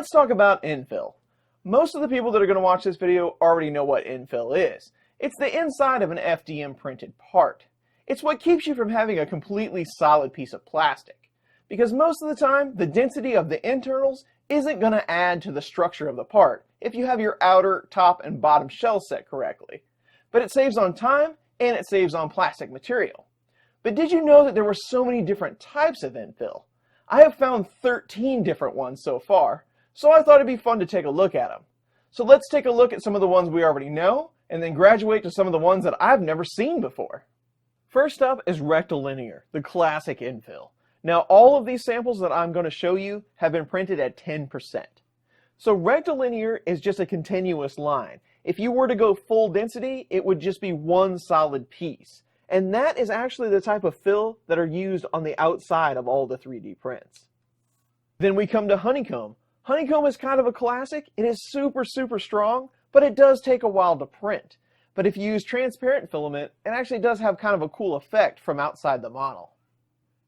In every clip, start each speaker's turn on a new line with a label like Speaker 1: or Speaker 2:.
Speaker 1: let's talk about infill. Most of the people that are going to watch this video already know what infill is. It's the inside of an FDM printed part. It's what keeps you from having a completely solid piece of plastic. Because most of the time, the density of the internals isn't going to add to the structure of the part if you have your outer, top, and bottom shell set correctly. But it saves on time and it saves on plastic material. But did you know that there were so many different types of infill? I have found 13 different ones so far, so I thought it'd be fun to take a look at them. So let's take a look at some of the ones we already know, and then graduate to some of the ones that I've never seen before. First up is rectilinear, the classic infill. Now all of these samples that I'm going to show you have been printed at 10%. So rectilinear is just a continuous line. If you were to go full density, it would just be one solid piece. And that is actually the type of fill that are used on the outside of all the 3D prints. Then we come to honeycomb. Honeycomb is kind of a classic. It is super strong, but it does take a while to print. But if you use transparent filament, it actually does have kind of a cool effect from outside the model.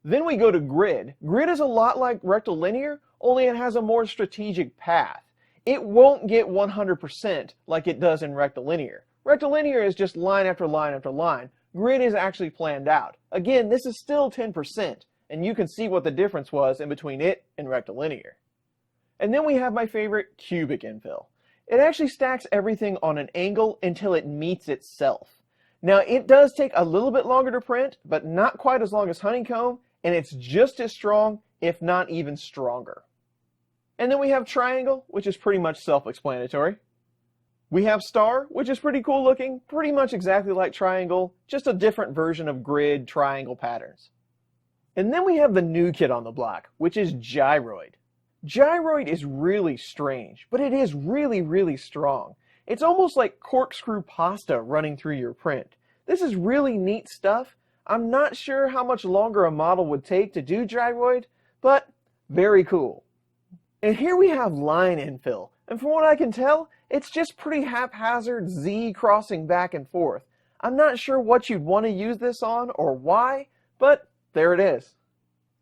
Speaker 1: Then we go to grid. Grid is a lot like rectilinear, only it has a more strategic path. It won't get 100% like it does in rectilinear. Rectilinear is just line after line after line. Grid is actually planned out. Again, this is still 10%, and you can see what the difference was in between it and rectilinear. And then we have my favorite, cubic infill. It actually stacks everything on an angle until it meets itself. Now it does take a little bit longer to print, but not quite as long as honeycomb, and it's just as strong, if not even stronger. And then we have triangle, which is pretty much self-explanatory. We have star, which is pretty cool looking, pretty much exactly like triangle, just a different version of grid triangle patterns. And then we have the new kid on the block, which is gyroid. Gyroid is really strange, but it is really strong. It's almost like corkscrew pasta running through your print. This is really neat stuff. I'm not sure how much longer a model would take to do gyroid, but very cool. And here we have line infill, and from what I can tell, it's just pretty haphazard Z crossing back and forth. I'm not sure what you'd want to use this on or why, but there it is.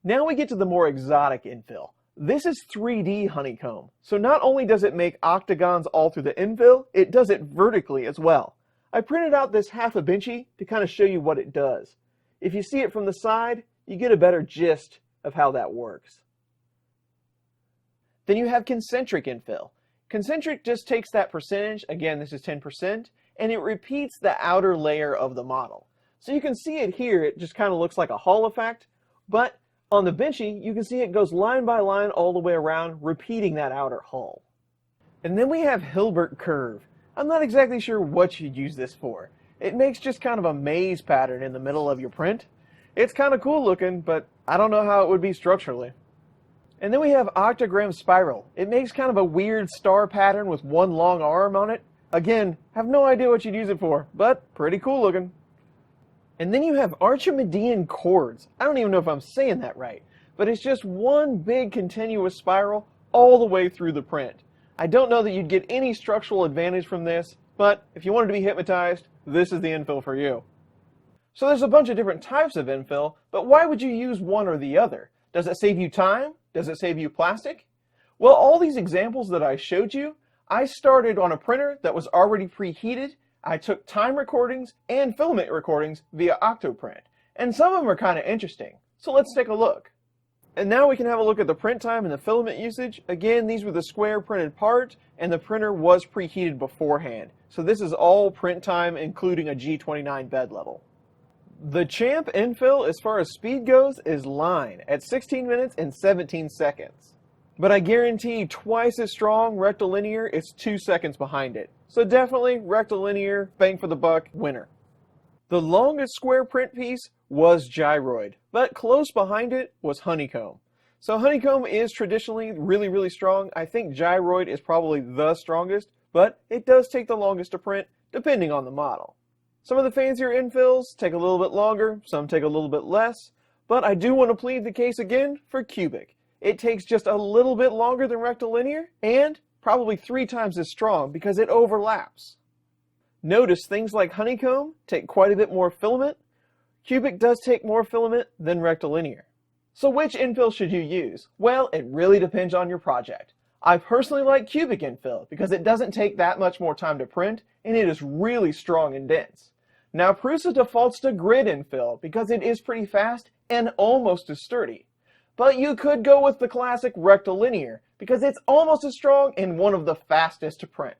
Speaker 1: Now we get to the more exotic infill. This is 3D honeycomb, so not only does it make octagons all through the infill, it does it vertically as well. I printed out this half a benchy to kind of show you what it does. If you see it from the side, you get a better gist of how that works. Then you have concentric infill. Concentric just takes that percentage, again this is 10%, and it repeats the outer layer of the model. So you can see it here, it just kind of looks like a Hall effect, but on the benchy you can see it goes line by line all the way around, repeating that outer hull. And then we have Hilbert curve. I'm not exactly sure what you'd use this for. It makes just kind of a maze pattern in the middle of your print. It's kind of cool looking, but I don't know how it would be structurally. And then we have octagram spiral. It makes kind of a weird star pattern with one long arm on it. Again, have no idea what you'd use it for, but pretty cool looking. And then you have Archimedean chords. I don't even know if I'm saying that right, but it's just one big continuous spiral all the way through the print. I don't know that you'd get any structural advantage from this, but if you wanted to be hypnotized, this is the infill for you. So there's a bunch of different types of infill, but why would you use one or the other? Does it save you time? Does it save you plastic? Well, all these examples that I showed you, I started on a printer that was already preheated. I took time recordings and filament recordings via Octoprint, and some of them are kind of interesting. So let's take a look. And now we can have a look at the print time and the filament usage. Again, these were the square printed parts, and the printer was preheated beforehand. So this is all print time, including a G29 bed level. The champ infill, as far as speed goes, is line at 16 minutes and 17 seconds. But I guarantee twice as strong rectilinear is 2 seconds behind it. So definitely rectilinear, bang for the buck, winner. The longest square print piece was gyroid, but close behind it was honeycomb. So honeycomb is traditionally really strong. I think gyroid is probably the strongest, but it does take the longest to print, depending on the model. Some of the fancier infills take a little bit longer, some take a little bit less, but I do want to plead the case again for cubic. It takes just a little bit longer than rectilinear, and probably 3 times as strong because it overlaps. Notice things like honeycomb take quite a bit more filament. Cubic does take more filament than rectilinear. So which infill should you use? Well, it really depends on your project. I personally like cubic infill because it doesn't take that much more time to print and it is really strong and dense. Now Prusa defaults to grid infill because it is pretty fast and almost as sturdy. But you could go with the classic rectilinear because it's almost as strong and one of the fastest to print.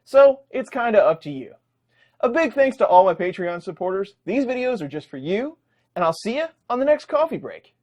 Speaker 1: So it's kinda up to you. A big thanks to all my Patreon supporters. These videos are just for you, and I'll see you on the next coffee break.